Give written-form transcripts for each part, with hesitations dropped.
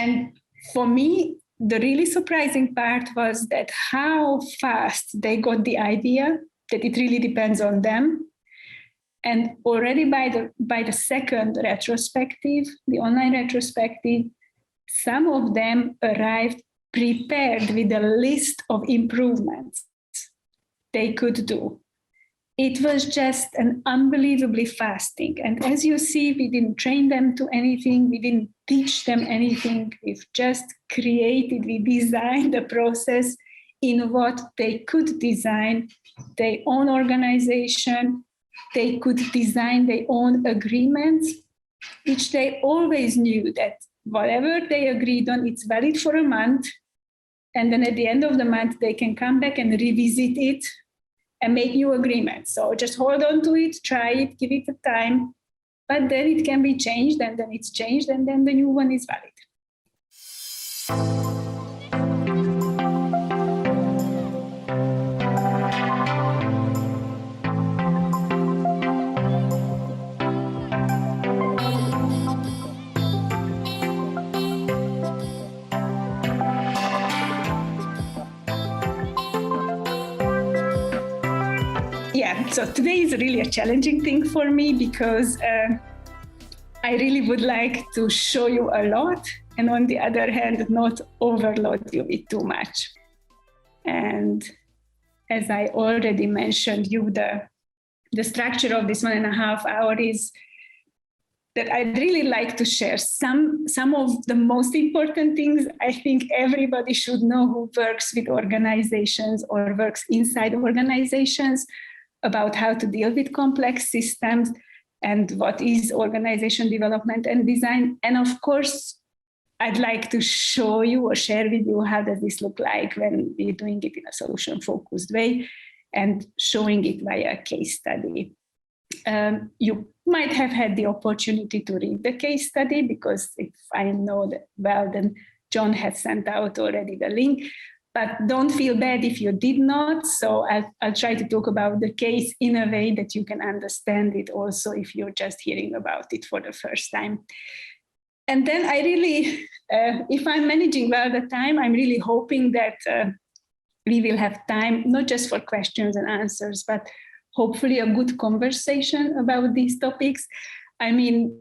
And for me, the really surprising part was that how fast they got the idea that it really depends on them. And already by the second retrospective, the online retrospective, some of them arrived prepared with a list of improvements they could do. It was just an unbelievably fast thing. And as you see, we didn't train them to anything. We didn't teach them anything. We've just we designed a process in what they could design their own organization. They could design their own agreements, which they always knew that whatever they agreed on, it's valid for a month. And then at the end of the month, they can come back and revisit it and make new agreements. So just hold on to it, try it, give it a time, but then it can be changed, and then it's changed, and then the new one is valid. So today is really a challenging thing for me because I really would like to show you a lot, and on the other hand, not overload you with too much. And as I already mentioned you, the structure of this 1.5 hours is that I'd really like to share some of the most important things I think everybody should know who works with organizations or works inside organizations, about how to deal with complex systems and what is organization development and design. And of course, I'd like to show you or share with you how does this look like when we're doing it in a solution-focused way and showing it via a case study. You might have had the opportunity to read the case study, because if I know that well, then John has sent out already the link. But don't feel bad if you did not. So I'll try to talk about the case in a way that you can understand it also if you're just hearing about it for the first time. And then I really, if I'm managing well the time, I'm really hoping that we will have time, not just for questions and answers, but hopefully a good conversation about these topics. I mean,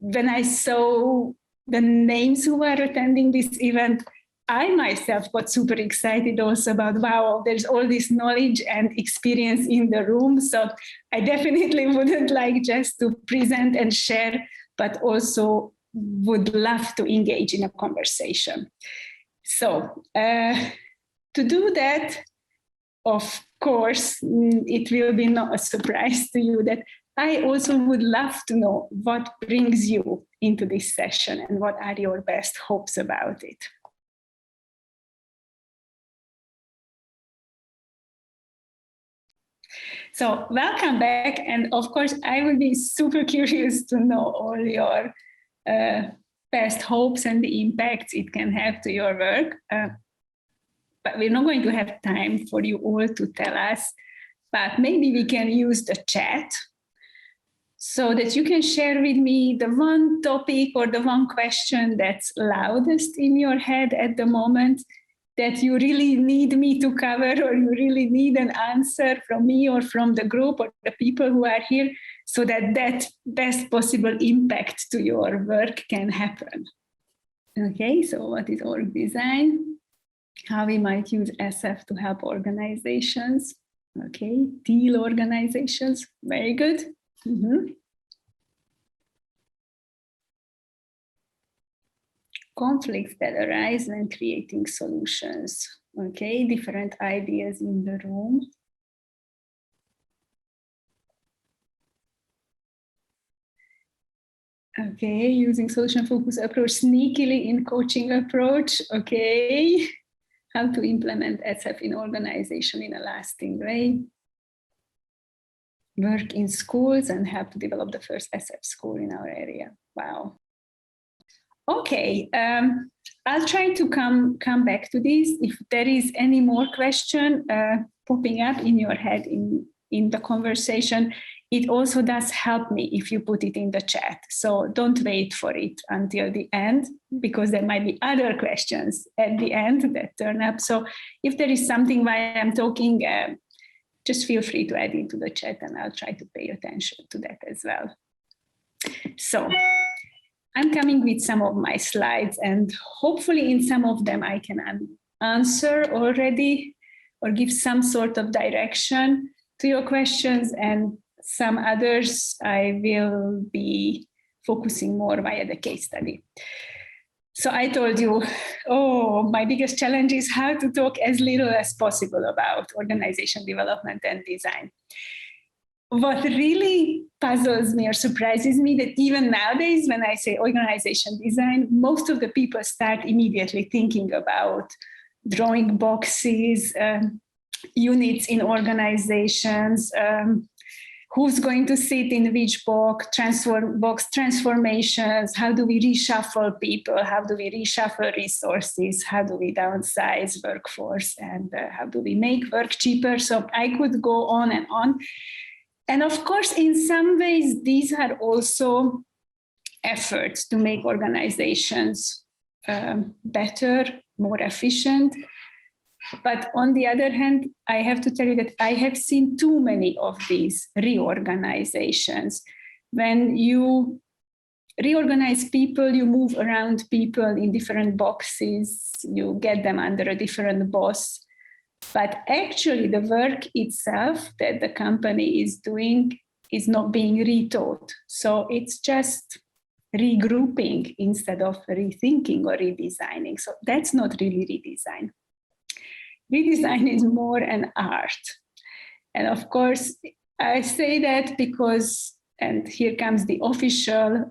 when I saw the names who are attending this event, I myself got super excited also about, wow, there's all this knowledge and experience in the room. So I definitely wouldn't like just to present and share, but also would love to engage in a conversation. So to do that, of course, it will be not a surprise to you that I also would love to know what brings you into this session and what are your best hopes about it. So welcome back. And of course, I will be super curious to know all your best hopes and the impacts it can have to your work. But we're not going to have time for you all to tell us, but maybe we can use the chat so that you can share with me the one topic or the one question that's loudest in your head at the moment, that you really need me to cover, or you really need an answer from me or from the group or the people who are here, so that that best possible impact to your work can happen. Okay, so what is org design? How we might use SF to help organizations. Okay, deal organizations, very good. Conflicts that arise when creating solutions. Okay, different ideas in the room. Okay, using solution-focused approach sneakily in coaching approach. Okay, how to implement SF in organization in a lasting way. Work in schools and help to develop the first SF school in our area. Wow. Okay, I'll try to come back to this. If there is any more question popping up in your head in the conversation, it also does help me if you put it in the chat. So don't wait for it until the end, because there might be other questions at the end that turn up. So if there is something while I'm talking, just feel free to add into the chat and I'll try to pay attention to that as well. So I'm coming with some of my slides, and hopefully in some of them I can answer already or give some sort of direction to your questions, and some others I will be focusing more via the case study. So I told you, my biggest challenge is how to talk as little as possible about organization development and design. What really puzzles me or surprises me that even nowadays, when I say organization design, most of the people start immediately thinking about drawing boxes, units in organizations, who's going to sit in which box transformations, how do we reshuffle people, how do we reshuffle resources, how do we downsize workforce, and how do we make work cheaper. So I could go on and on. And of course, in some ways, these are also efforts to make organizations better, more efficient. But on the other hand, I have to tell you that I have seen too many of these reorganizations. When you reorganize people, you move around people in different boxes, you get them under a different boss. But actually, the work itself that the company is doing is not being retaught. So it's just regrouping instead of rethinking or redesigning. So that's not really redesign. Redesign is more an art. And of course, I say that because, and here comes the official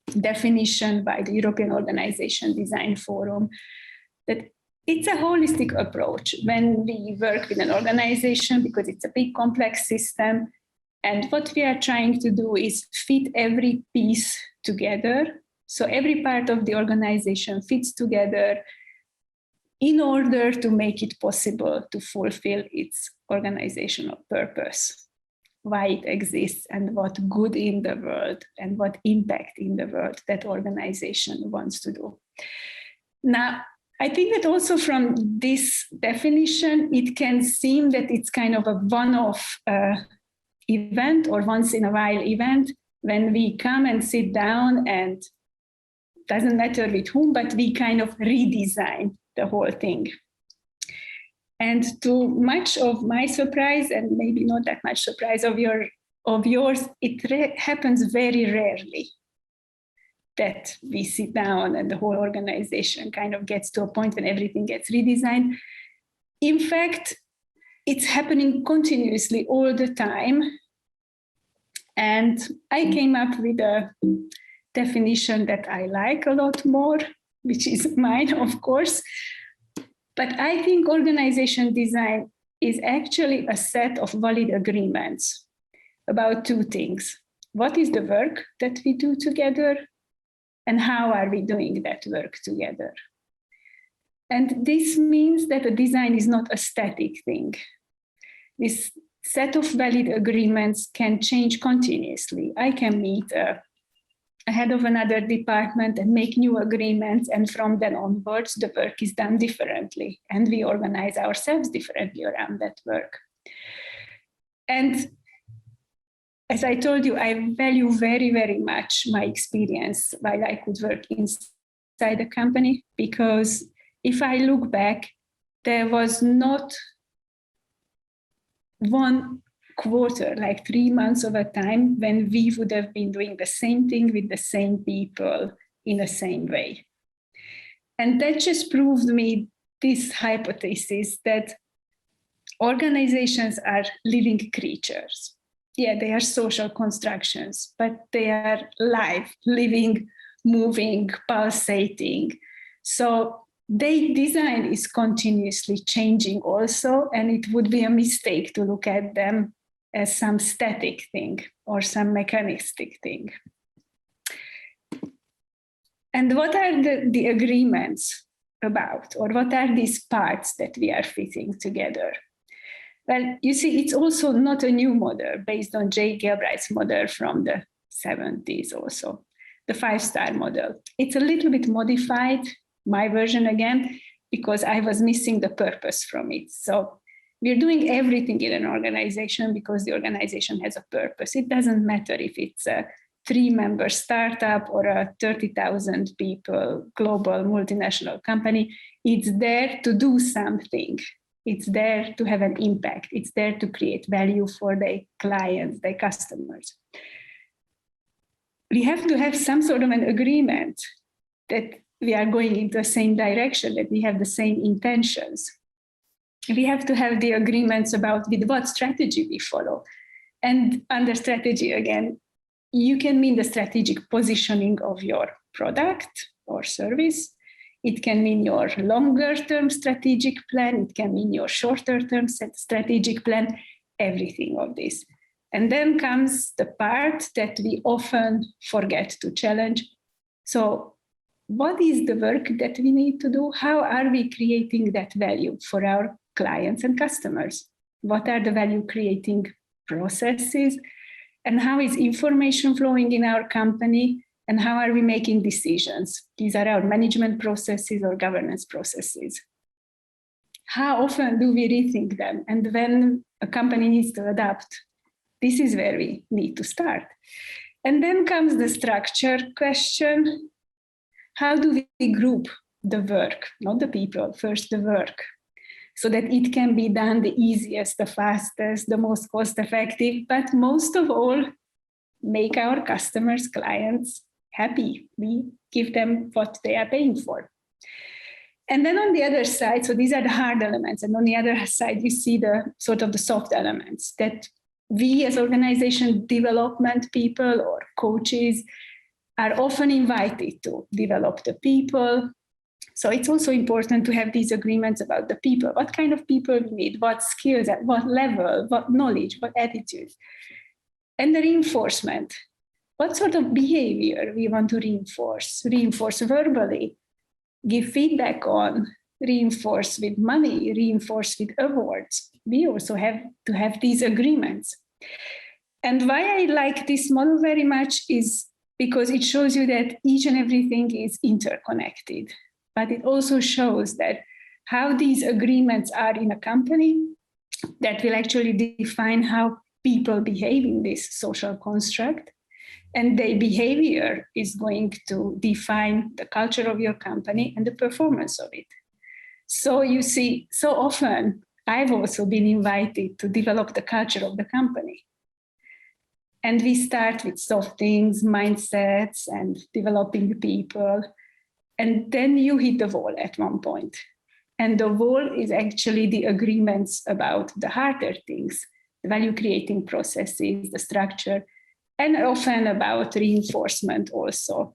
definition by the European Organization Design Forum, that it's a holistic approach when we work with an organization, because it's a big complex system. And what we are trying to do is fit every piece together. So every part of the organization fits together in order to make it possible to fulfill its organizational purpose, why it exists and what good in the world and what impact in the world that organization wants to do. Now, I think that also from this definition, it can seem that it's kind of a one-off event or once in a while event when we come and sit down, and doesn't matter with whom, but we kind of redesign the whole thing. And to much of my surprise, and maybe not that much surprise of yours, it happens very rarely that we sit down and the whole organization kind of gets to a point when everything gets redesigned. In fact, it's happening continuously all the time. And I came up with a definition that I like a lot more, which is mine, of course. But I think organization design is actually a set of valid agreements about two things. What is the work that we do together? And how are we doing that work together? And this means that a design is not a static thing. This set of valid agreements can change continuously. I can meet a head of another department and make new agreements, and from then onwards, the work is done differently, and we organize ourselves differently around that work. And as I told you, I value very, very much my experience while I could work inside a company, because if I look back, there was not one quarter, like 3 months of a time, when we would have been doing the same thing with the same people in the same way. And that just proved me this hypothesis that organizations are living creatures. Yeah, they are social constructions, but they are live, living, moving, pulsating. So their design is continuously changing also, and it would be a mistake to look at them as some static thing or some mechanistic thing. And what are the agreements about, or what are these parts that we are fitting together? Well, you see, it's also not a new model based on Jay Galbraith's model from the 70s also, the 5-star model. It's a little bit modified, my version again, because I was missing the purpose from it. So we're doing everything in an organization because the organization has a purpose. It doesn't matter if it's a 3-member startup or a 30,000 people global multinational company. It's there to do something. It's there to have an impact. It's there to create value for their clients, their customers. We have to have some sort of an agreement that we are going into the same direction, that we have the same intentions. We have to have the agreements about with what strategy we follow. And under strategy, again, you can mean the strategic positioning of your product or service. It can mean your longer-term strategic plan. It can mean your shorter-term strategic plan, everything of this. And then comes the part that we often forget to challenge. So what is the work that we need to do? How are we creating that value for our clients and customers? What are the value-creating processes? And how is information flowing in our company? And how are we making decisions? These are our management processes or governance processes. How often do we rethink them? And when a company needs to adapt, this is where we need to start. And then comes the structure question. How do we group the work, not the people, first the work, so that it can be done the easiest, the fastest, the most cost-effective, but most of all, make our customers, clients happy. We give them what they are paying for. And then on the other side, so these are the hard elements, and on the other side, you see the sort of the soft elements that we as organization development people or coaches are often invited to develop the people. So it's also important to have these agreements about the people, what kind of people we need, what skills, at what level, what knowledge, what attitudes. And the reinforcement, what sort of behavior we want to reinforce verbally, give feedback on, reinforce with money, reinforce with awards. We also have to have these agreements. And why I like this model very much is because it shows you that each and everything is interconnected. But it also shows that how these agreements are in a company that will actually define how people behave in this social construct. And their behavior is going to define the culture of your company and the performance of it. So you see, so often I've also been invited to develop the culture of the company. And we start with soft things, mindsets, and developing people. And then you hit the wall at one point. And the wall is actually the agreements about the harder things, the value-creating processes, the structure, and often about reinforcement also.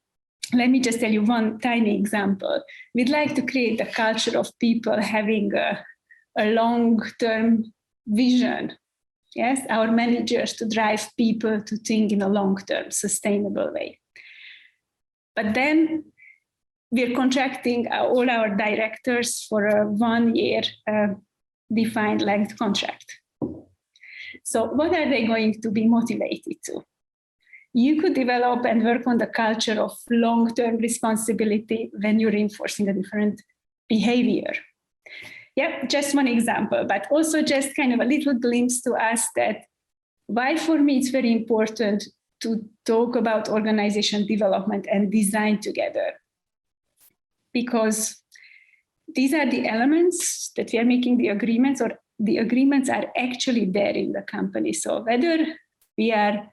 Let me just tell you one tiny example. We'd like to create a culture of people having a long-term vision. Yes, our managers to drive people to think in a long-term, sustainable way. But then we're contracting all our directors for a 1-year defined length contract. So what are they going to be motivated to? You could develop and work on the culture of long-term responsibility when you're reinforcing a different behavior. Yeah, just one example, but also just kind of a little glimpse to us that why for me it's very important to talk about organization development and design together. Because these are the elements that we are making the agreements, or the agreements are actually there in the company. So whether we are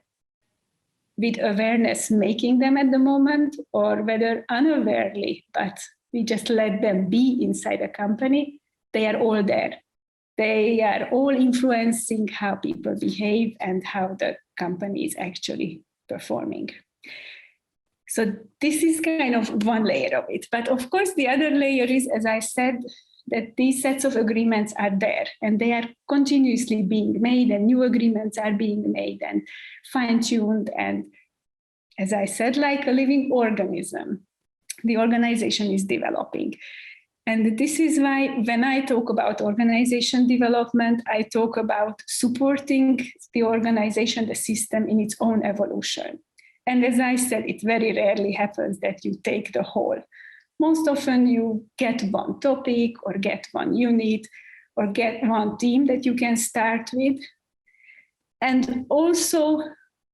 with awareness making them at the moment, or whether unawarely, but we just let them be inside a company, they are all there. They are all influencing how people behave and how the company is actually performing. So this is kind of one layer of it. But of course, the other layer is, as I said, that these sets of agreements are there and they are continuously being made, and new agreements are being made and fine-tuned. And as I said, like a living organism, the organization is developing. And this is why when I talk about organization development, I talk about supporting the organization, the system in its own evolution. And as I said, it very rarely happens that you take the whole. Most often you get one topic or get one unit or get one team that you can start with. And also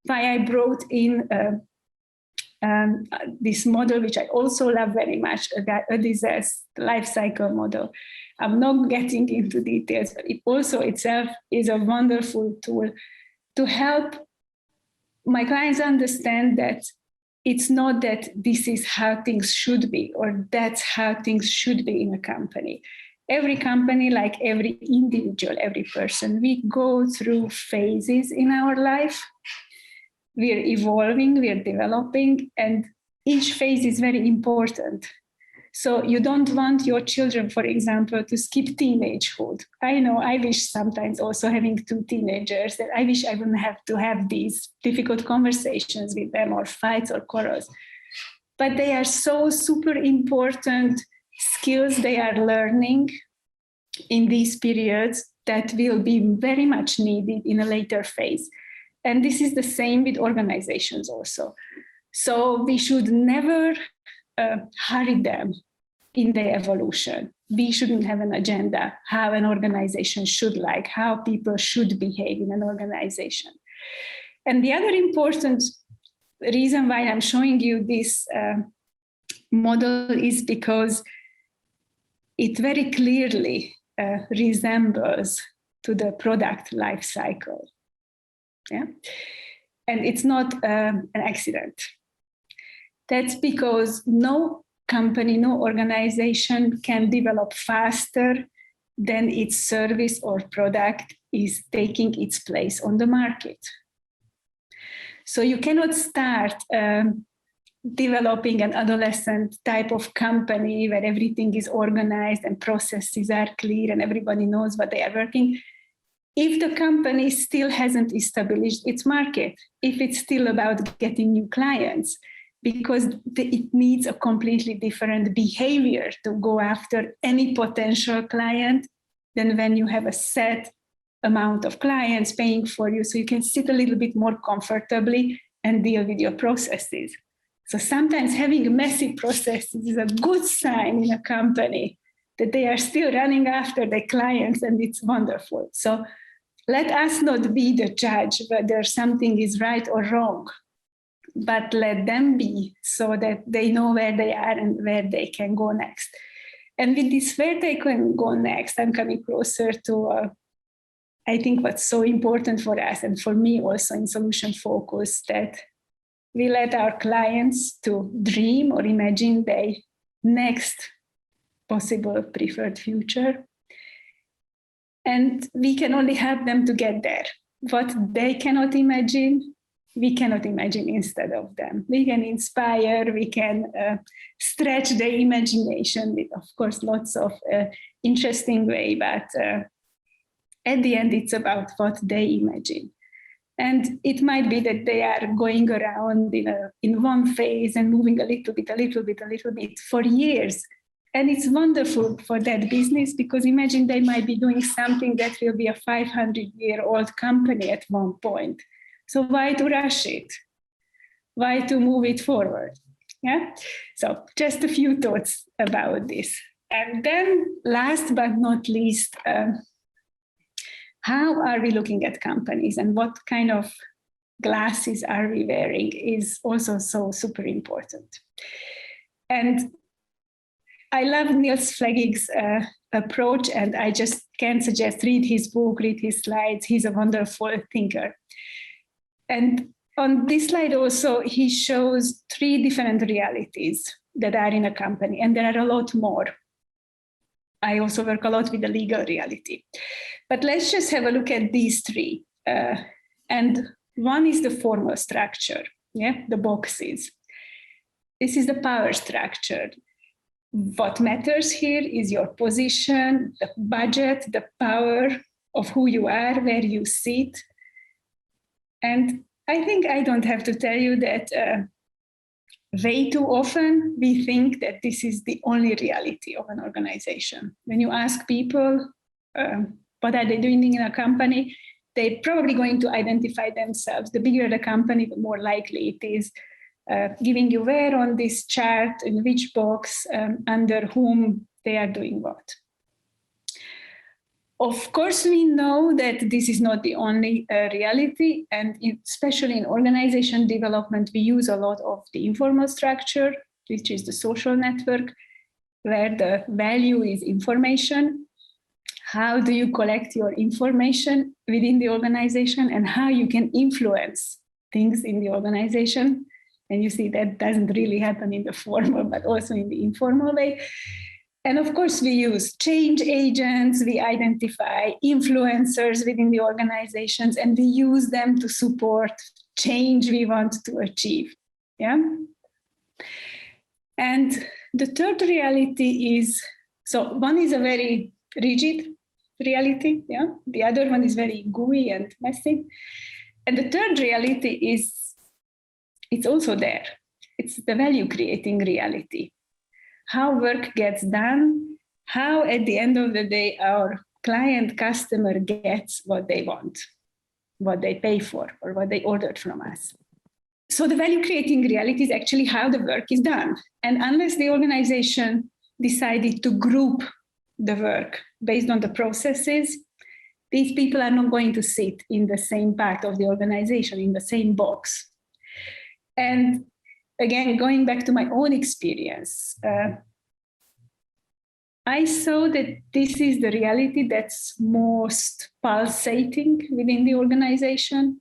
why I brought in this model, which I also love very much, a disaster life cycle model. I'm not getting into details, but it also itself is a wonderful tool to help my clients understand that it's not that this is how things should be or that's how things should be in a company. Every company, like every individual, every person, we go through phases in our life. We're evolving, we're developing, and each phase is very important. So you don't want your children, for example, to skip teenagehood. I know, I wish sometimes also having two teenagers, that I wish I wouldn't have to have these difficult conversations with them or fights or quarrels. But they are so super important skills they are learning in these periods that will be very much needed in a later phase. And this is the same with organizations also. So we should never hurry them in their evolution. We shouldn't have an agenda, how an organization should like, how people should behave in an organization. And the other important reason why I'm showing you this model is because it very clearly resembles to the product life cycle. Yeah? And it's not an accident. That's because no company, no organization can develop faster than its service or product is taking its place on the market. So you cannot start developing an adolescent type of company where everything is organized and processes are clear and everybody knows what they are working, if the company still hasn't established its market, if it's still about getting new clients, because it needs a completely different behavior to go after any potential client than when you have a set amount of clients paying for you, so you can sit a little bit more comfortably and deal with your processes. So sometimes having messy processes is a good sign in a company that they are still running after their clients, and it's wonderful. So let us not be the judge whether something is right or wrong, but let them be so that they know where they are and where they can go next. And with this where they can go next, I'm coming closer to, I think what's so important for us and for me also in solution focus, that we let our clients to dream or imagine their next possible preferred future. And we can only help them to get there. What they cannot imagine, we cannot imagine instead of them. We can inspire, we can stretch their imagination with, of course, lots of interesting way, but at the end, it's about what they imagine. And it might be that they are going around in one phase and moving a little bit for years. And it's wonderful for that business, because imagine they might be doing something that will be a 500-year-old company at one point. So why to rush it? Why to move it forward? Yeah. So just a few thoughts about this. And then last but not least, how are we looking at companies and what kind of glasses are we wearing is also so super important. And I love Niels Flegig's approach, and I just can suggest read his book, read his slides. He's a wonderful thinker. And on this slide also, he shows 3 different realities that are in a company, and there are a lot more. I also work a lot with the legal reality. But let's just have a look at these 3. And one is the formal structure, the boxes. This is the power structure. What matters here is your position, the budget, the power of who you are, where you sit. And I think I don't have to tell you that way too often we think that this is the only reality of an organization. When you ask people what are they doing in a company, they're probably going to identify themselves. The bigger the company, the more likely it is giving you where on this chart, in which box, under whom they are doing what. Of course, we know that this is not the only reality, and especially in organization development, we use a lot of the informal structure, which is the social network, where the value is information. How do you collect your information within the organization and how you can influence things in the organization? And you see that doesn't really happen in the formal, but also in the informal way. And of course, we use change agents, we identify influencers within the organizations, and we use them to support change we want to achieve. Yeah. And the third reality is, so one is a very rigid reality, yeah. The other one is very gooey and messy. And the third reality is, it's also there. It's the value creating reality. How work gets done, how at the end of the day our client customer gets what they want, what they pay for, or what they ordered from us. So the value creating reality is actually how the work is done. And unless the organization decided to group the work based on the processes, these people are not going to sit in the same part of the organization, in the same box. And again, going back to my own experience, I saw that this is the reality that's most pulsating within the organization,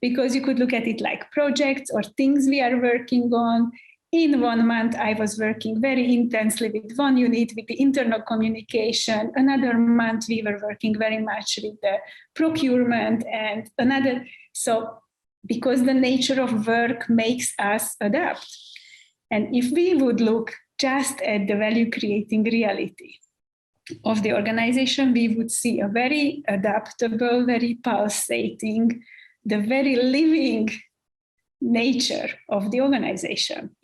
because you could look at it like projects or things we are working on. In 1 month, I was working very intensely with one unit, with the internal communication. Another month, we were working very much with the procurement and another. So because the nature of work makes us adapt. And if we would look just at the value creating reality of the organization, we would see a very adaptable, very pulsating, the very living nature of the organization.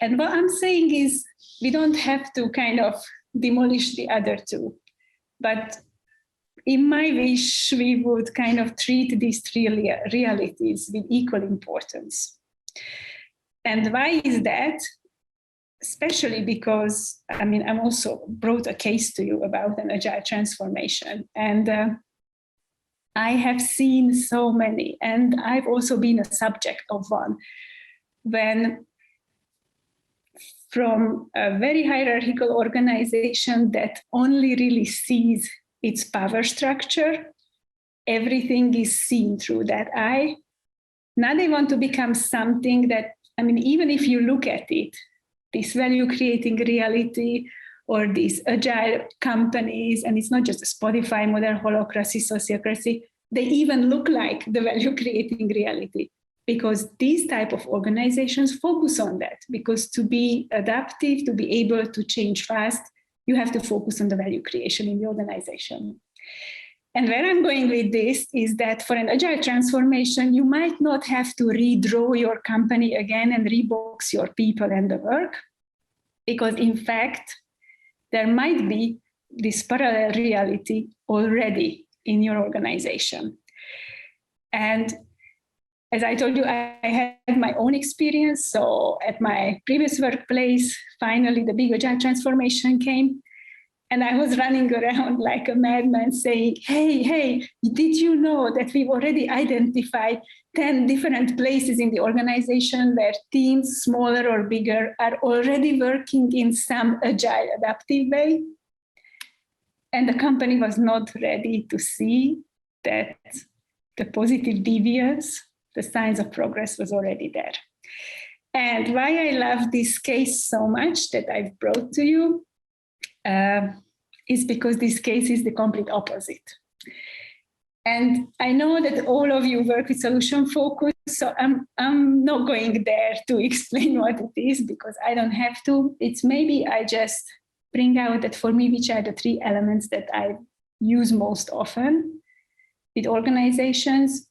And what I'm saying is, we don't have to kind of demolish the other two, but in my wish, we would kind of treat these three realities with equal importance. And why is that? Especially because, I mean, I'm also brought a case to you about an agile transformation. And I have seen so many, and I've also been a subject of one, when from a very hierarchical organization that only really sees its power structure, everything is seen through that eye. Now they want to become something that, I mean, even if you look at it, this value creating reality or these agile companies, and it's not just a Spotify model, holacracy, sociocracy, they even look like the value creating reality, because these type of organizations focus on that. Because to be adaptive, to be able to change fast, you have to focus on the value creation in the organization. And where I'm going with this is that for an agile transformation, you might not have to redraw your company again and rebox your people and the work, because in fact, there might be this parallel reality already in your organization. And as I told you, I had my own experience. So at my previous workplace, finally the big agile transformation came. And I was running around like a madman saying, hey, did you know that we've already identified 10 different places in the organization where teams, smaller or bigger, are already working in some agile adaptive way? And the company was not ready to see that the positive deviance, the signs of progress was already there. And why I love this case so much that I've brought to you is because this case is the complete opposite. And I know that all of you work with solution focus, so I'm not going there to explain what it is, because I don't have to. It's maybe I just bring out that for me, which are the three elements that I use most often with organizations,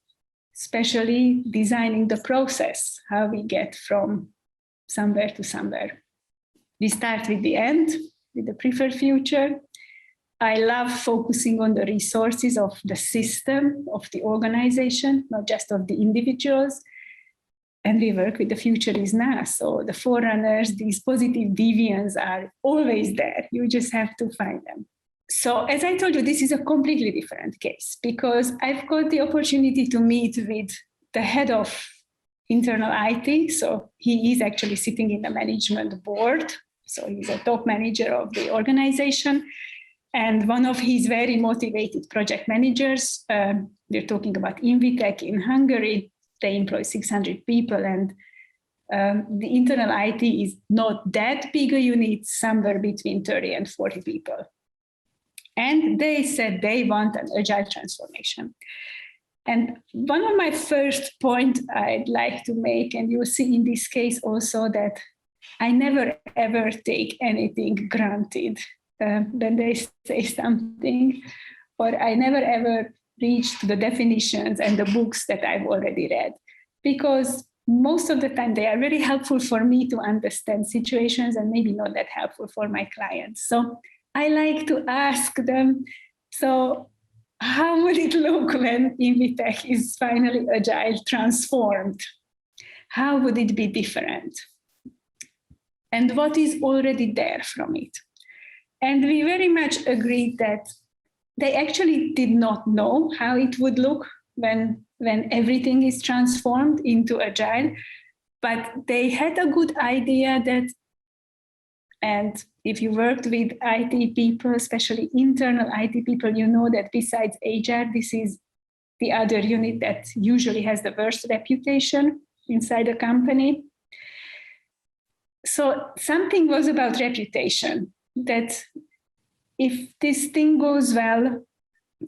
especially designing the process, how we get from somewhere to somewhere. We start with the end, with the preferred future. I love focusing on the resources of the system, of the organization, not just of the individuals. And we work with the future is now. So the forerunners, these positive deviants are always there. You just have to find them. So as I told you, this is a completely different case because I've got the opportunity to meet with the head of internal IT. So he is actually sitting in the management board. So he's a top manager of the organization. And one of his very motivated project managers, we're talking about Invitech in Hungary. They employ 600 people, and the internal IT is not that big a unit, somewhere between 30 and 40 people. And they said they want an agile transformation. And one of my first points I'd like to make, and you'll see in this case also that I never ever take anything granted when they say something, or I never ever reach to the definitions and the books that I've already read, because most of the time they are very helpful for me to understand situations and maybe not that helpful for my clients. So I like to ask them, so how would it look when Invitech is finally agile transformed? How would it be different? And what is already there from it? And we very much agreed that they actually did not know how it would look when everything is transformed into agile, but they had a good idea that, and if you worked with IT people, especially internal IT people, you know that besides AGILE, this is the other unit that usually has the worst reputation inside a company. So something was about reputation, that if this thing goes well,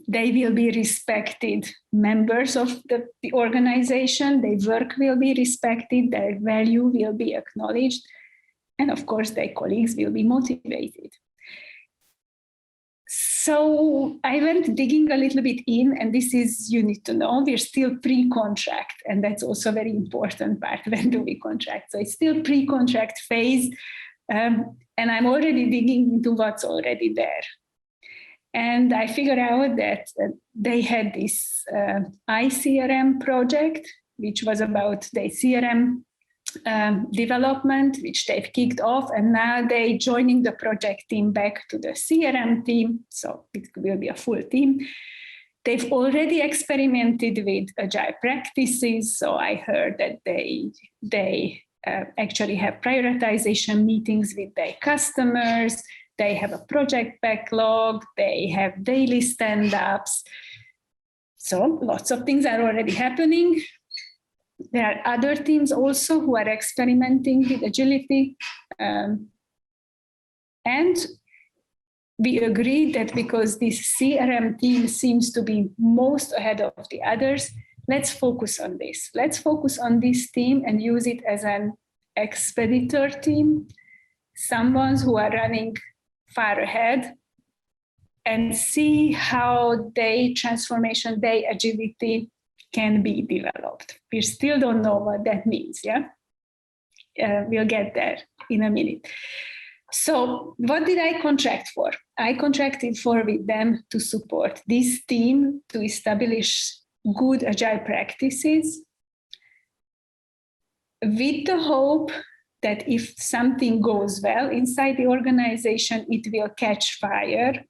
they will be respected members of the organization, their work will be respected, their value will be acknowledged, and of course, their colleagues will be motivated. So I went digging a little bit in, and this is, you need to know, we're still pre-contract, and that's also a very important part. When do we contract? So it's still pre-contract phase, and I'm already digging into what's already there. And I figured out that they had this iCRM project, which was about the CRM development, which they've kicked off, and now they're joining the project team back to the CRM team, so it will be a full team. They've already experimented with agile practices, so I heard that they actually have prioritization meetings with their customers, they have a project backlog, they have daily stand-ups, so lots of things are already happening. There are other teams also who are experimenting with agility. And we agreed that because this CRM team seems to be most ahead of the others, let's focus on this. Let's focus on this team and use it as an expeditor team, someone who are running far ahead, and see how their transformation, their agility can be developed. We still don't know what that means, yeah? We'll get there in a minute. So what did I contract for? I contracted for with them to support this team to establish good agile practices with the hope that if something goes well inside the organization, it will catch fire,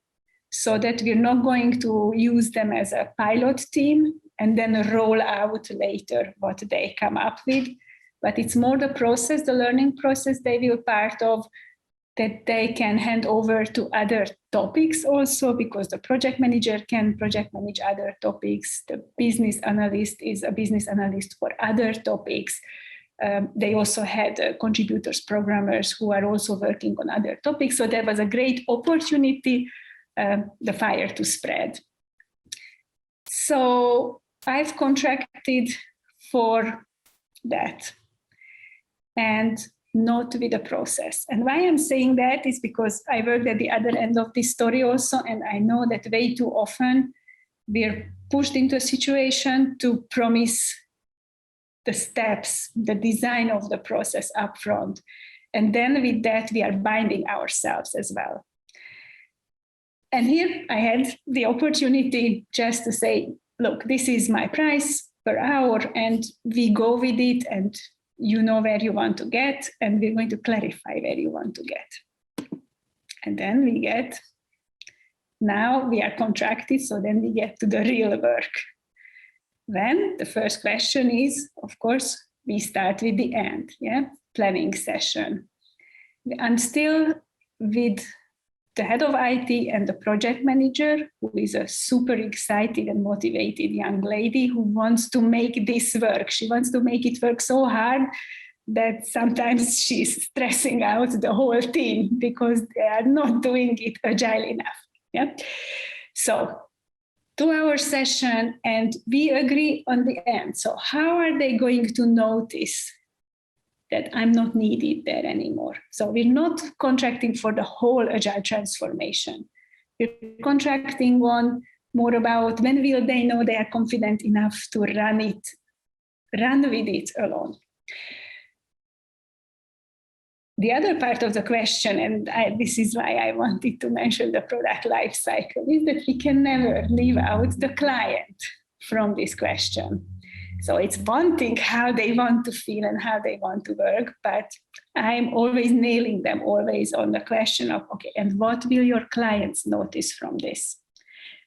so that we're not going to use them as a pilot team and then roll out later what they come up with. But it's more the process, the learning process they will part of, that they can hand over to other topics also, because the project manager can project manage other topics. The business analyst is a business analyst for other topics. They also had contributors, programmers who are also working on other topics. So there was a great opportunity, the fire to spread. So I've contracted for that and not with a process. And why I'm saying that is because I worked at the other end of this story also, and I know that way too often we're pushed into a situation to promise the steps, the design of the process upfront. And then with that, we are binding ourselves as well. And here I had the opportunity just to say, look, this is my price per hour, and we go with it, and you know where you want to get, and we're going to clarify where you want to get. And then we get, now we are contracted, so then we get to the real work. Then the first question is, of course, we start with the end, planning session. I'm still with the head of IT and the project manager, who is a super excited and motivated young lady who wants to make this work. She wants to make it work so hard that sometimes she's stressing out the whole team because they are not doing it agile enough. So 2-hour session, and we agree on the end. So how are they going to notice that I'm not needed there anymore? So we're not contracting for the whole agile transformation. We're contracting on more about when will they know they are confident enough to run with it alone. The other part of the question, and this is why I wanted to mention the product life cycle, is that we can never leave out the client from this question. So it's one thing how they want to feel and how they want to work, but I'm always nailing them always on the question of, okay, and what will your clients notice from this?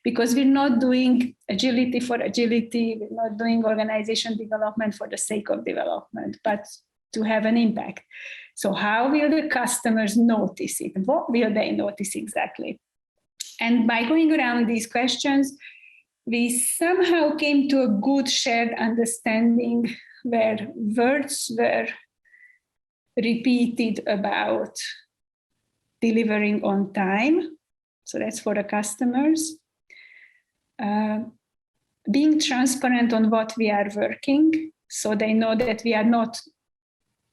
Because we're not doing agility for agility, we're not doing organization development for the sake of development, but to have an impact. So how will the customers notice it? What will they notice exactly? And by going around these questions, we somehow came to a good shared understanding where words were repeated about delivering on time. So that's for the customers. Being transparent on what we are working, so they know that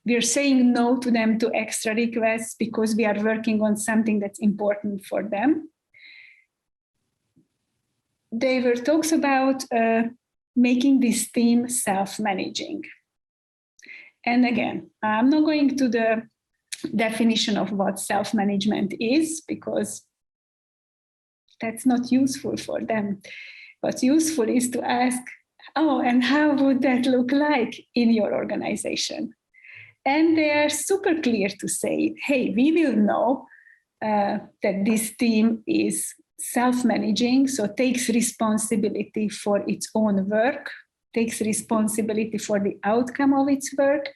we're saying no to them to extra requests because we are working on something that's important for them. There were talks about making this team self-managing. And again, I'm not going to the definition of what self-management is because that's not useful for them. What's useful is to ask, oh, and how would that look like in your organization? And they are super clear to say, hey, we will know that this team is self-managing, so takes responsibility for its own work, takes responsibility for the outcome of its work.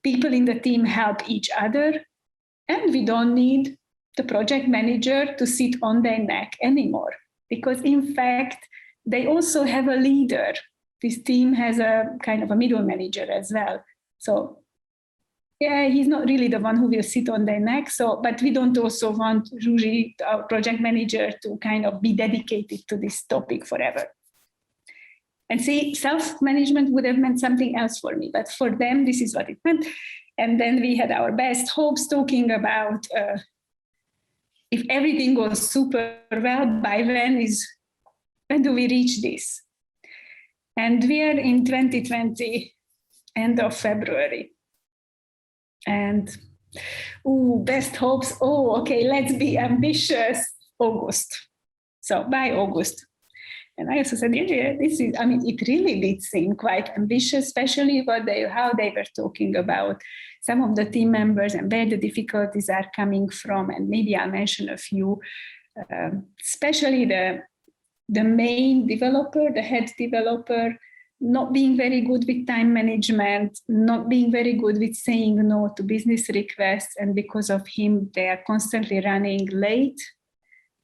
People in the team help each other, and we don't need the project manager to sit on their neck anymore, because in fact, they also have a leader. This team has a kind of a middle manager as well. So yeah, he's not really the one who will sit on their neck. So, but we don't also want Ruji, our project manager, to kind of be dedicated to this topic forever. And see, self-management would have meant something else for me, but for them, this is what it meant. And then we had our best hopes talking about if everything goes super well, by when do we reach this? And we are in 2020, end of February. And, best hopes, okay, let's be ambitious, August. So by August. And I also said, yeah, this is, I mean, it really did seem quite ambitious, especially how they were talking about some of the team members and where the difficulties are coming from. And maybe I'll mention a few, especially the main developer, the head developer, not being very good with time management, not being very good with saying no to business requests. And because of him, they are constantly running late.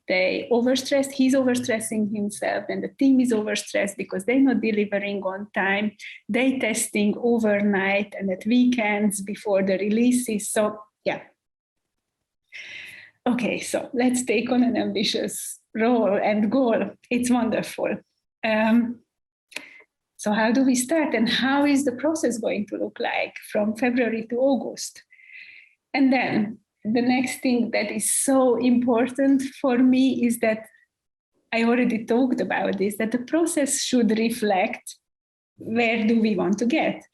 They overstressed, he's overstressing himself, and the team is overstressed because they're not delivering on time. They testing overnight and at weekends before the releases. So yeah. Okay, so let's take on an ambitious role and goal. It's wonderful. So how do we start, and how is the process going to look like from February to August? And then the next thing that is so important for me is that I already talked about this, that the process should reflect where do we want to get?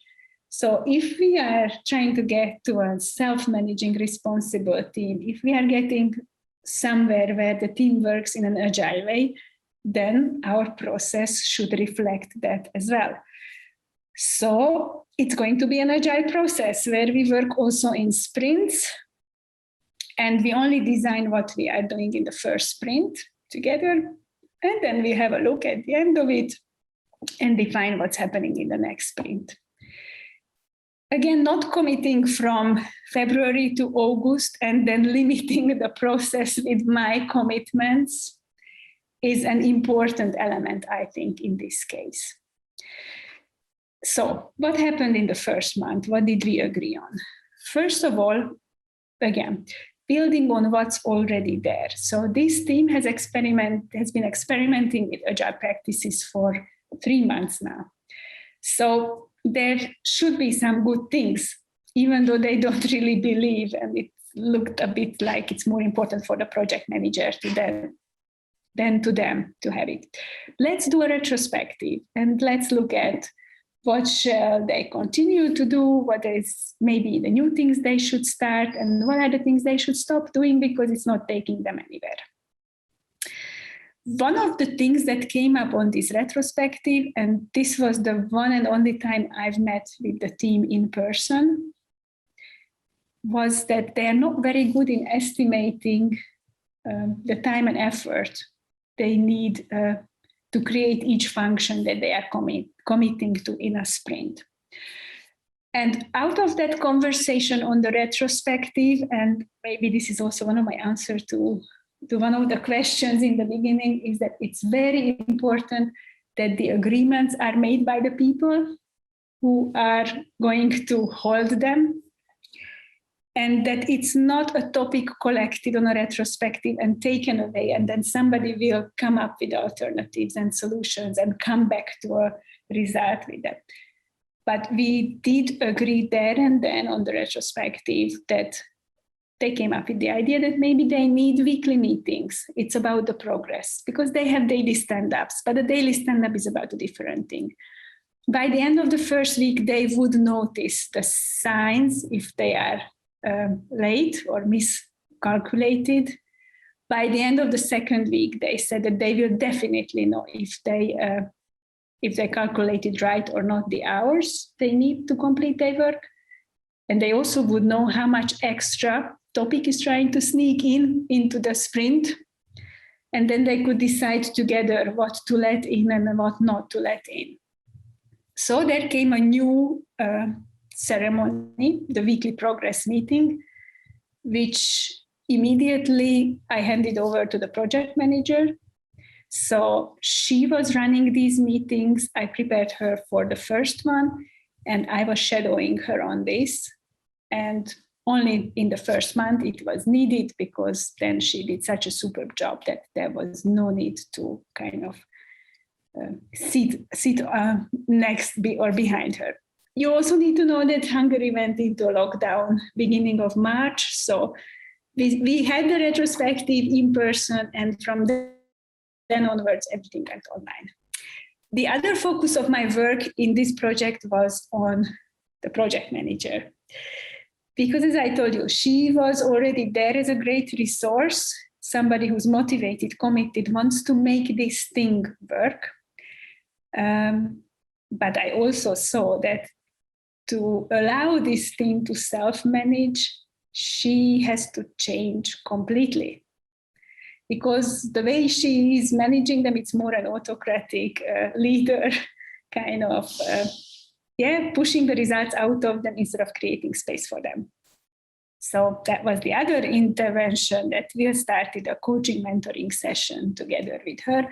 So if we are trying to get to a self-managing responsible team, if we are getting somewhere where the team works in an agile way, then our process should reflect that as well. So it's going to be an agile process where we work also in sprints, and we only design what we are doing in the first sprint together, and then we have a look at the end of it and define what's happening in the next sprint. Again, not committing from February to August and then limiting the process with my commitments is an important element, I think, in this case. So what happened in the first month? What did we agree on? First of all, again, building on what's already there. So this team has been experimenting with agile practices for 3 months now. So there should be some good things, even though they don't really believe, and it looked a bit like it's more important for the project manager than to them to have it. Let's do a retrospective and let's look at what shall they continue to do, what is maybe the new things they should start, and what are the things they should stop doing because it's not taking them anywhere. One of the things that came up on this retrospective, and this was the one and only time I've met with the team in person, was that they are not very good in estimating the time and effort they need to create each function that they are committing to in a sprint. And out of that conversation on the retrospective, and maybe this is also one of my answers to one of the questions in the beginning, is that it's very important that the agreements are made by the people who are going to hold them, and that it's not a topic collected on a retrospective and taken away, and then somebody will come up with alternatives and solutions and come back to a result with that. But we did agree there and then on the retrospective that they came up with the idea that maybe they need weekly meetings. It's about the progress, because they have daily stand-ups, but the daily stand-up is about a different thing. By the end of the first week, they would notice the signs if they are late or miscalculated. By the end of the second week, they said that they will definitely know if they calculated right or not the hours they need to complete their work. And they also would know how much extra topic is trying to sneak into the sprint. And then they could decide together what to let in and what not to let in. So there came a new ceremony, the weekly progress meeting, which immediately I handed over to the project manager. So she was running these meetings. I prepared her for the first one, and I was shadowing her on this. And only in the first month it was needed, because then she did such a superb job that there was no need to kind of sit next or behind her. You also need to know that Hungary went into a lockdown beginning of March. So we had the retrospective in person, and from then onwards, everything went online. The other focus of my work in this project was on the project manager. Because as I told you, she was already there as a great resource, somebody who's motivated, committed, wants to make this thing work. But I also saw that to allow this team to self-manage, she has to change completely. Because the way she is managing them, it's more an autocratic leader, kind of pushing the results out of them instead of creating space for them. So that was the other intervention, that we started a coaching mentoring session together with her.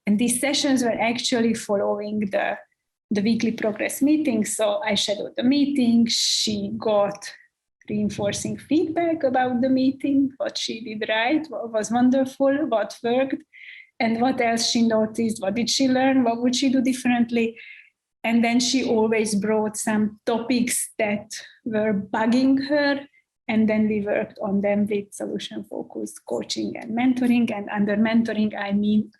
And these sessions were actually following the weekly progress meeting. So I shadowed the meeting. She got reinforcing feedback about the meeting, what she did right, what was wonderful, what worked, and what else she noticed, what did she learn, what would she do differently. And then she always brought some topics that were bugging her, and then we worked on them with solution-focused coaching and mentoring. And under mentoring, I mean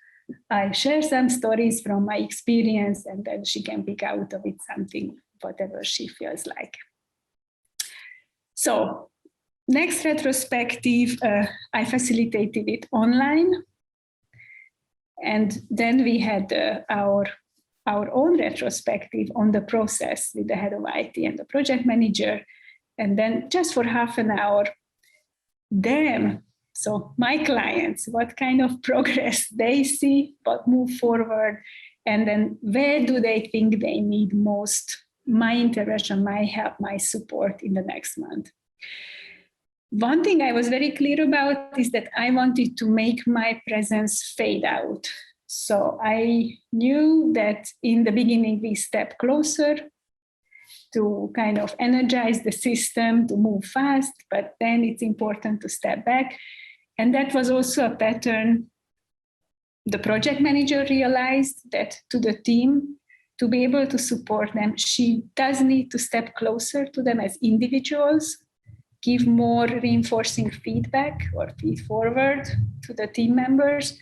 I share some stories from my experience, and then she can pick out of it something, whatever she feels like. So next retrospective, I facilitated it online. And then we had our own retrospective on the process with the head of IT and the project manager. And then just for half an hour, them, so my clients, what kind of progress they see, what move forward, and then where do they think they need most my intervention, my help, my support in the next month. One thing I was very clear about is that I wanted to make my presence fade out. So I knew that in the beginning we step closer to kind of energize the system to move fast, but then it's important to step back. And that was also a pattern the project manager realized, that to the team, to be able to support them, she does need to step closer to them as individuals, give more reinforcing feedback or feed forward to the team members.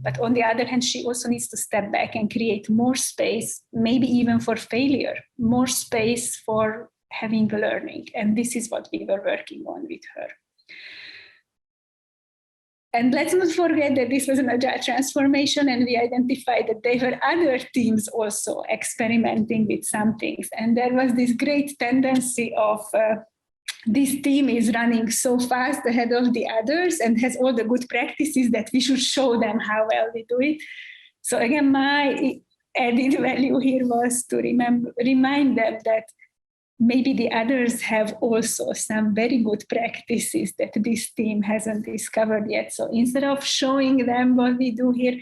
But on the other hand, she also needs to step back and create more space, maybe even for failure, more space for having learning. And this is what we were working on with her. And let's not forget that this was an agile transformation, and we identified that there were other teams also experimenting with some things. And there was this great tendency of this team is running so fast ahead of the others and has all the good practices that we should show them how well we do it. So again, my added value here was to remind them that maybe the others have also some very good practices that this team hasn't discovered yet. So instead of showing them what we do here,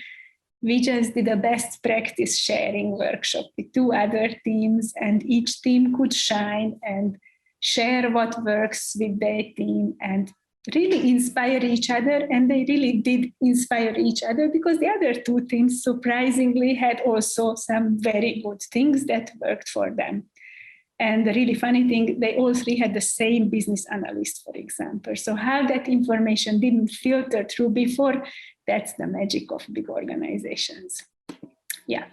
we just did a best practice sharing workshop with 2 other teams, and each team could shine and share what works with their team and really inspire each other. And they really did inspire each other, because the other 2 teams surprisingly had also some very good things that worked for them. And the really funny thing, they all 3 had the same business analyst, for example. So how that information didn't filter through before, that's the magic of big organizations. Yeah.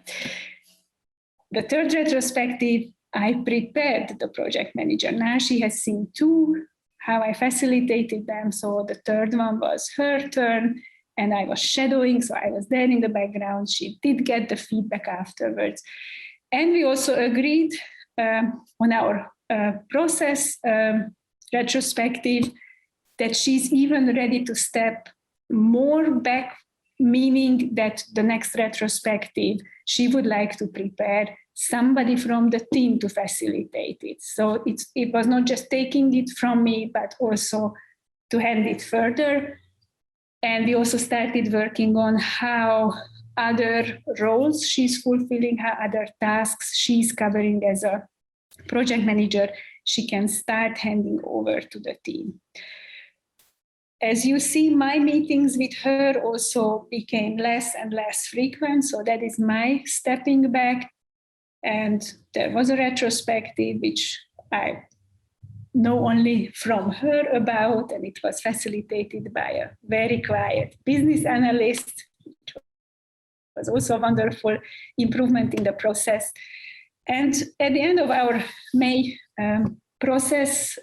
The third retrospective, I prepared the project manager. Now she has seen 2, how I facilitated them. So the third one was her turn, and I was shadowing. So I was there in the background. She did get the feedback afterwards. And we also agreed on our process retrospective that she's even ready to step more back, meaning that the next retrospective, she would like to prepare somebody from the team to facilitate it. So it was not just taking it from me, but also to hand it further. And we also started working on how other roles she's fulfilling, how other tasks she's covering as a project manager, she can start handing over to the team. As you see, my meetings with her also became less and less frequent. So that is my stepping back. And there was a retrospective, which I know only from her about, and it was facilitated by a very quiet business analyst, which was also a wonderful improvement in the process. And at the end of our May process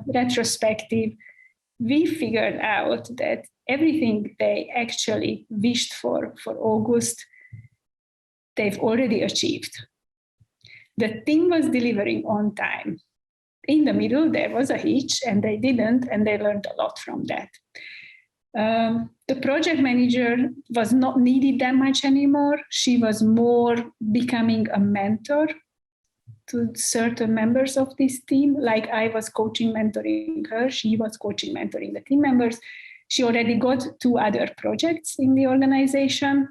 retrospective, we figured out that everything they actually wished for August, they've already achieved. The team was delivering on time. In the middle, there was a hitch, and they didn't, and they learned a lot from that. The project manager was not needed that much anymore. She was more becoming a mentor to certain members of this team. Like I was coaching, mentoring her. She was coaching, mentoring the team members. She already got 2 other projects in the organization.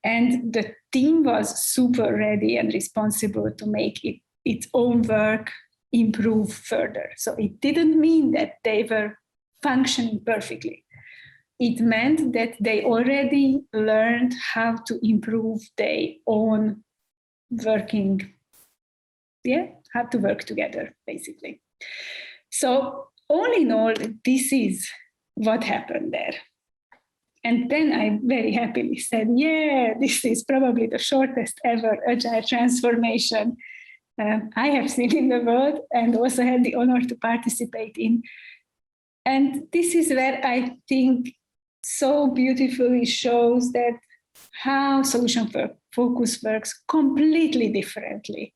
And the team was super ready and responsible to make its own work improve further. So it didn't mean that they were functioning perfectly. It meant that they already learned how to improve their own working, how to work together, basically. So all in all, this is what happened there. And then I very happily said, yeah, this is probably the shortest ever agile transformation I have seen in the world, and also had the honor to participate in. And this is where I think so beautifully shows that how solution focus works completely differently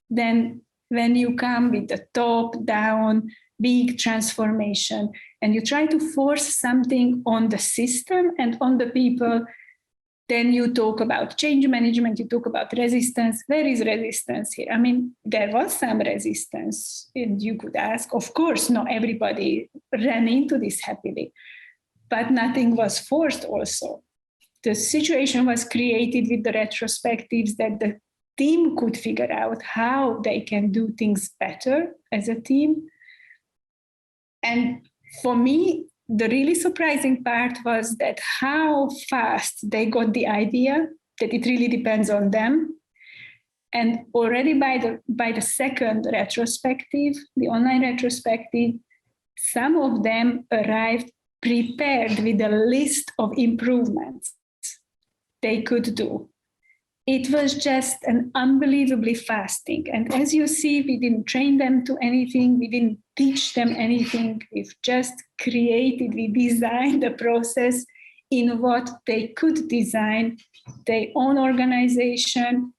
than when you come with the top-down big transformation and you try to force something on the system and on the people. Then you talk about change management, you talk about resistance. Where is resistance here? I mean, there was some resistance, and you could ask, of course, not everybody ran into this happily, but nothing was forced also. The situation was created with the retrospectives that the team could figure out how they can do things better as a team. And for me, the really surprising part was that how fast they got the idea that it really depends on them. And already by the second retrospective, the online retrospective, some of them arrived prepared with a list of improvements they could do. It was just an unbelievably fast thing. And as you see, we didn't train them to anything. We didn't teach them anything. We've just created, we designed a process in what they could design their own organization.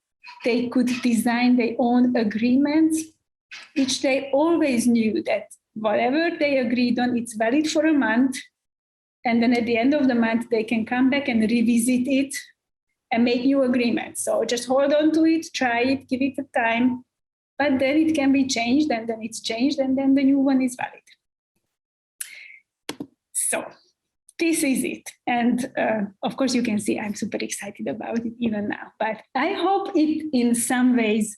They could design their own agreements, which they always knew that whatever they agreed on, it's valid for a month. And then at the end of the month, they can come back and revisit it and make new agreements. So just hold on to it, try it, give it a time, but then it can be changed, and then it's changed, and then the new one is valid. So this is it. And of course, you can see I'm super excited about it even now, but I hope it in some ways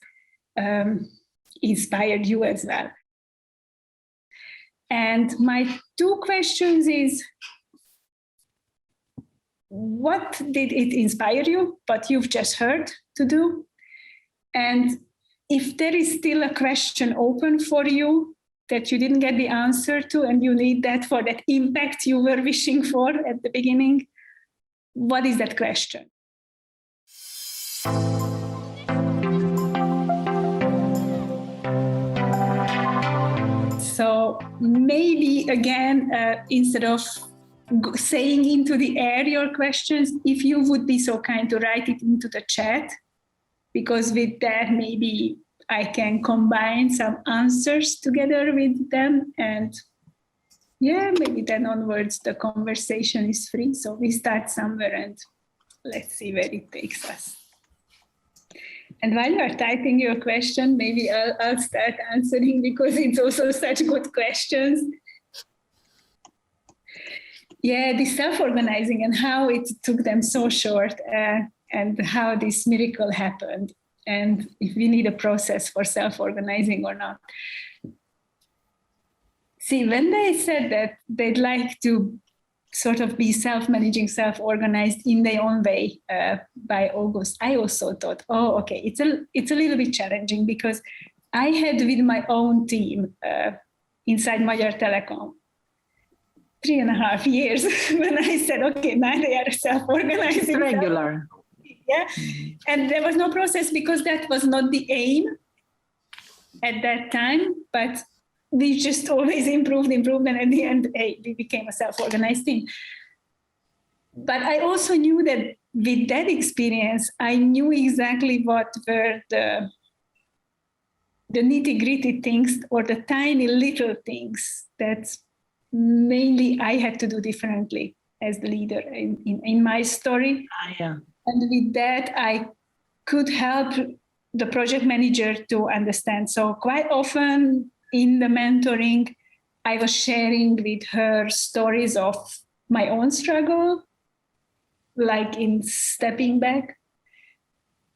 inspired you as well. And my two questions is, what did it inspire you, what you've just heard to do? And if there is still a question open for you that you didn't get the answer to and you need that for that impact you were wishing for at the beginning, what is that question? So maybe again, instead of saying into the air your questions, if you would be so kind to write it into the chat, because with that maybe I can combine some answers together with them, and yeah, maybe then onwards the conversation is free. So we start somewhere and let's see where it takes us. And while you are typing your question, maybe I'll start answering, because it's also such good questions. Yeah, the self-organizing and how it took them so short, and how this miracle happened, and if we need a process for self-organizing or not. See, when they said that they'd like to sort of be self-managing, self-organized in their own way by August, I also thought, oh, okay, it's a little bit challenging, because I had with my own team inside Magyar Telekom 3.5 years when I said, okay, now they are self-organizing. Regular. Yeah, and there was no process because that was not the aim at that time, but we just always improved, and at the end, hey, we became a self-organized team. But I also knew that with that experience, I knew exactly what were the nitty-gritty things, or the tiny little things that mainly I had to do differently as the leader in my story. Yeah. And with that, I could help the project manager to understand. So quite often in the mentoring, I was sharing with her stories of my own struggle, like in stepping back,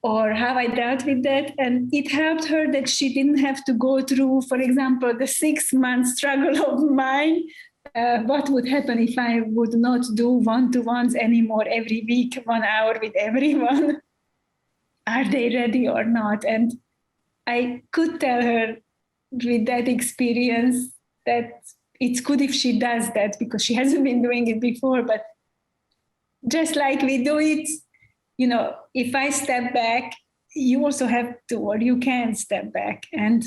or how I dealt with that. And it helped her that she didn't have to go through, for example, the 6-month struggle of mine. What would happen if I would not do one-to-ones anymore every week, 1 hour with everyone? Are they ready or not? And I could tell her with that experience that it's good if she does that, because she hasn't been doing it before, but just like we do it, if I step back, you also have to, or you can step back. And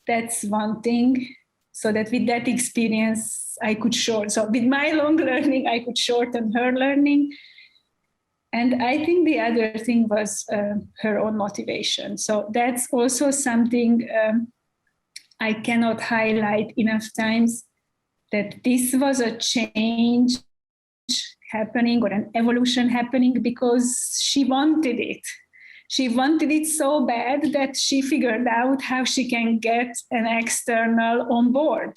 that's one thing. So that with that experience, I could shorten. So with my long learning, I could shorten her learning. And I think the other thing was her own motivation. So that's also something I cannot highlight enough times, that this was a change happening or an evolution happening because she wanted it. She wanted it so bad that she figured out how she can get an external on board.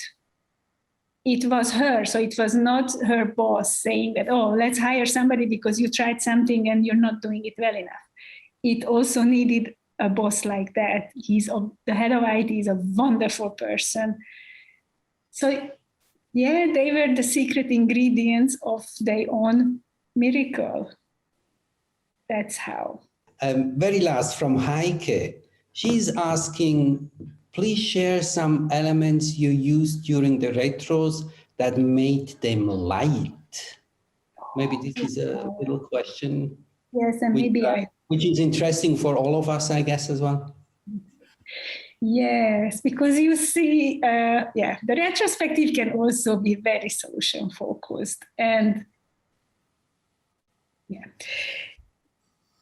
It was her, so it was not her boss saying that, oh, let's hire somebody because you tried something and you're not doing it well enough. It also needed a boss like that. The head of IT is a wonderful person. So yeah, they were the secret ingredients of their own miracle. That's how. Very last from Heike. She's asking, please share some elements you used during the retros that made them light. Maybe this is a little question. Yes, and which is interesting for all of us, I guess, as well. Yes, because you see, the retrospective can also be very solution focused, and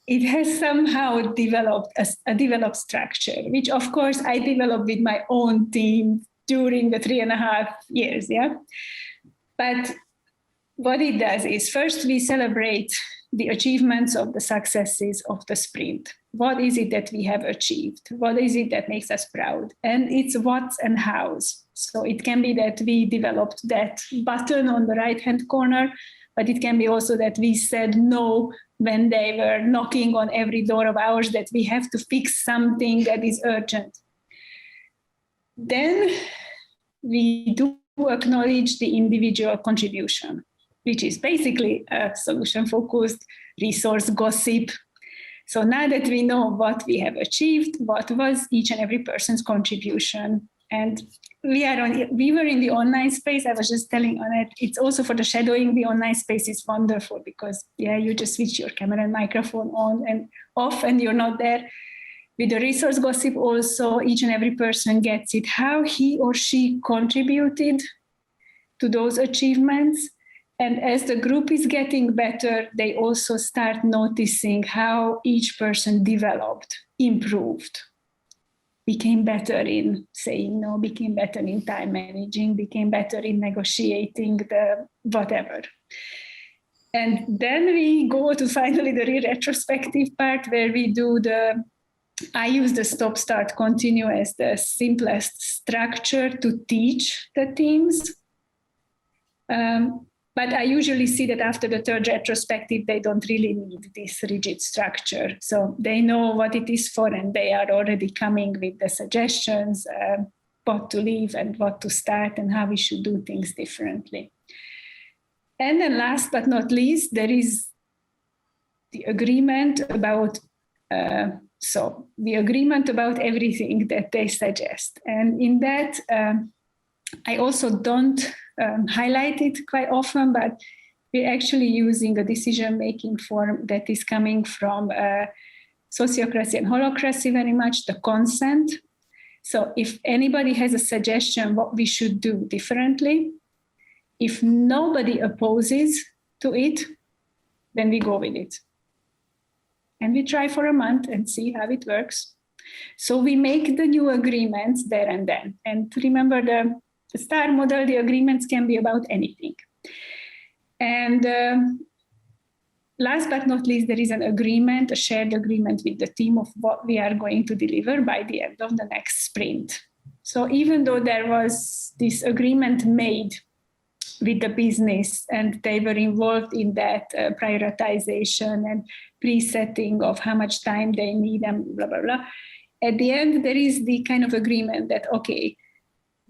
it has somehow developed a developed structure, which of course I developed with my own team during the 3.5 years. But what it does is, first we celebrate the achievements of the successes of the sprint. What is it that we have achieved? What is it that makes us proud? And it's what's and how's. So it can be that we developed that button on the right-hand corner, but it can be also that we said no when they were knocking on every door of ours, that we have to fix something that is urgent. Then we do acknowledge the individual contribution, which is basically a solution-focused resource gossip. So now that we know what we have achieved, what was each and every person's contribution, and we were in the online space. I was just telling Annette, it's also for the shadowing, the online space is wonderful because you just switch your camera and microphone on and off and you're not there. With the resource gossip also, each and every person gets it, how he or she contributed to those achievements. And as the group is getting better, they also start noticing how each person developed, improved, became better in saying no, became better in time managing, became better in negotiating the whatever. And then we go to finally the retrospective part where we do I use the stop, start, continue as the simplest structure to teach the teams. But I usually see that after the third retrospective, they don't really need this rigid structure. So they know what it is for, and they are already coming with the suggestions, what to leave and what to start and how we should do things differently. And then last but not least, there is the agreement about everything that they suggest. And in that, I also don't highlight it quite often, but we're actually using a decision-making form that is coming from sociocracy and holacracy very much, the consent. So if anybody has a suggestion what we should do differently, if nobody opposes to it, then we go with it. And we try for a month and see how it works. So we make the new agreements there and then. And remember the STAR model, the agreements can be about anything. And last but not least, there is an agreement, a shared agreement with the team of what we are going to deliver by the end of the next sprint. So even though there was this agreement made with the business and they were involved in that prioritization and presetting of how much time they need and blah, blah, blah, at the end, there is the kind of agreement that, okay,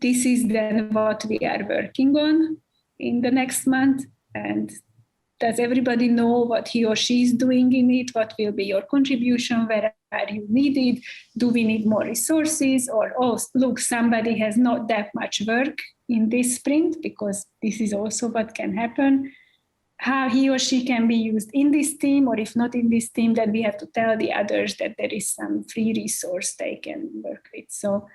this is then what we are working on in the next month. And does everybody know what he or she is doing in it? What will be your contribution? Where are you needed? Do we need more resources? Or, oh, look, somebody has not that much work in this sprint, because this is also what can happen. how he or she can be used in this team, or if not in this team, then we have to tell the others that there is some free resource they can work with. So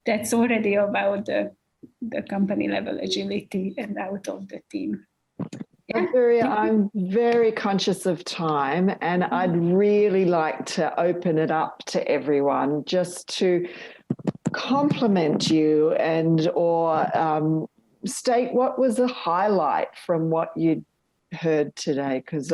that's already about the company level agility and out of the team. Elvira, I'm very conscious of time, and I'd really like to open it up to everyone just to compliment you or state what was a highlight from what you heard today, because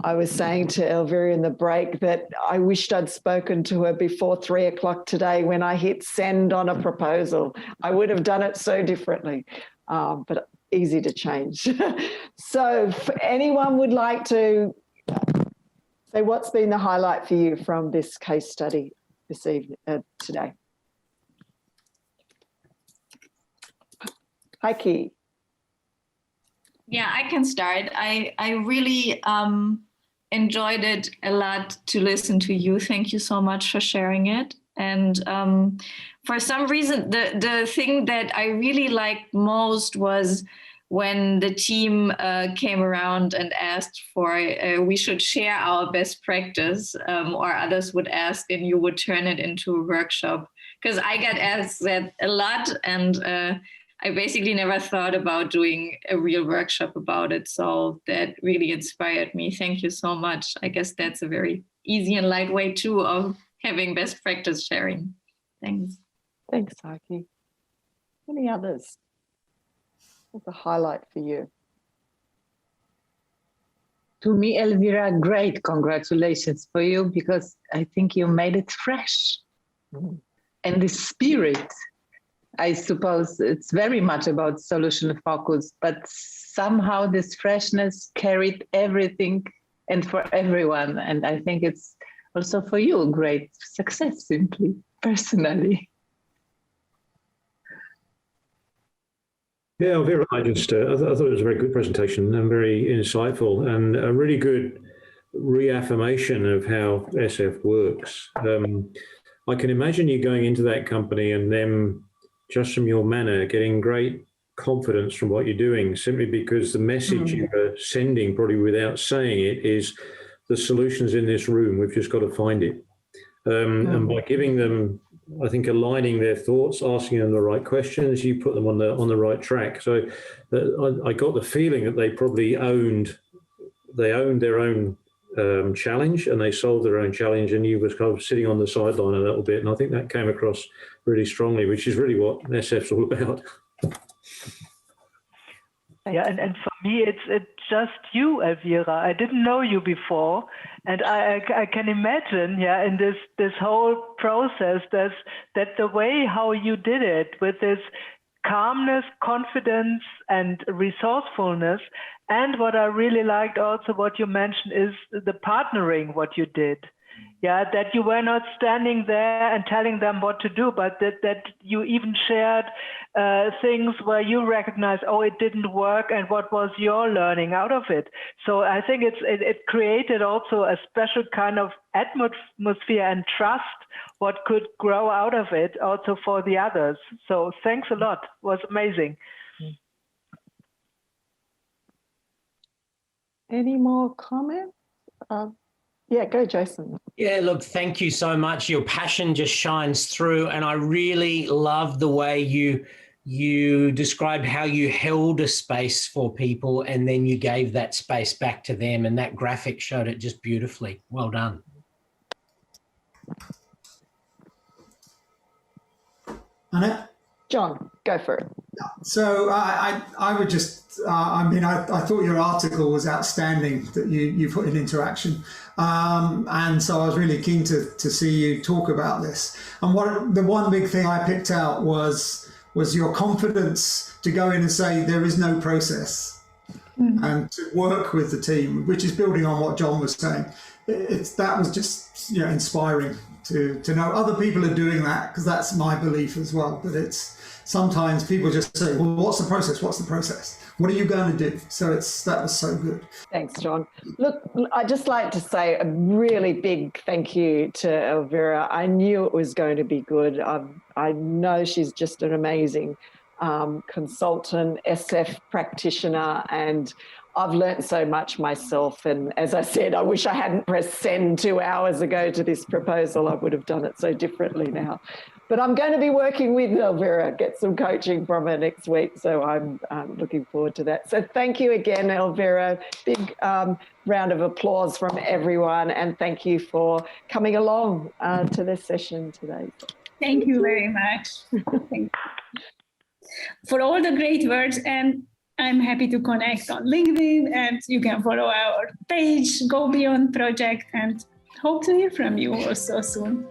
I was saying to Elvira in the break that I wished I'd spoken to her before 3 o'clock today when I hit send on a proposal. I would have done it so differently, but easy to change. So if anyone would like to say what's been the highlight for you from this case study this evening, today? Heike. Yeah, I can start. I really enjoyed it a lot to listen to you. Thank you so much for sharing it. And for some reason, the thing that I really liked most was when the team came around and asked for we should share our best practice, or others would ask and you would turn it into a workshop. Because I got asked that a lot, and I basically never thought about doing a real workshop about it. So that really inspired me. Thank you so much. I guess that's a very easy and light way too of having best practice sharing. Thanks. Thanks, Heike. Any others? What's a highlight for you? To me, Elvira, great congratulations for you, because I think you made it fresh. Mm. And the spirit, I suppose it's very much about solution focus, but somehow this freshness carried everything and for everyone. And I think it's also for you a great success, simply, personally. Yeah, Elvira, I thought it was a very good presentation and very insightful, and a really good reaffirmation of how SF works. I can imagine you going into that company and them, just from your manner, getting great confidence from what you're doing, simply because the message you're sending, probably without saying it, is the solution's in this room, we've just got to find it. And by giving them, I think, aligning their thoughts, asking them the right questions, you put them on the right track. So I got the feeling that they probably owned their own challenge, and they solved their own challenge, and you was kind of sitting on the sideline a little bit. And I think that came across really strongly, which is really what SF's all about. Yeah, and for me, it's just you, Elvira. I didn't know you before, and I can imagine, yeah, in this whole process, that the way how you did it, with this calmness, confidence, and resourcefulness, and what I really liked also what you mentioned is the partnering, what you did. Yeah, that you were not standing there and telling them what to do, but that you even shared things where you recognize, oh, it didn't work, and what was your learning out of it. So I think it created also a special kind of atmosphere and trust, what could grow out of it also for the others. So thanks a lot. It was amazing. Any more comments? Yeah, go, Jason. Yeah, look, thank you so much. Your passion just shines through, and I really love the way you described how you held a space for people and then you gave that space back to them, and that graphic showed it just beautifully. Well done. Annette? John, go for it. So I would just, I thought your article was outstanding that you put in interaction. And so I was really keen to see you talk about this. And the one big thing I picked out was your confidence to go in and say there is no process and to work with the team, which is building on what John was saying. That was just inspiring to know other people are doing that, because that's my belief as well. But it's sometimes people just say, well, what's the process? What's the process? What are you going to do? So that was so good. Thanks, John. Look, I'd just like to say a really big thank you to Elvira. I knew it was going to be good. I know she's just an amazing consultant, SF practitioner, and I've learned so much myself. And as I said, I wish I hadn't pressed send 2 hours ago to this proposal. I would have done it so differently now. But I'm going to be working with Elvira, get some coaching from her next week. So I'm looking forward to that. So thank you again, Elvira. Big round of applause from everyone. And thank you for coming along to this session today. Thank you very much. Thank you for all the great words, and I'm happy to connect on LinkedIn, and you can follow our page, Go Beyond Project, and hope to hear from you also soon.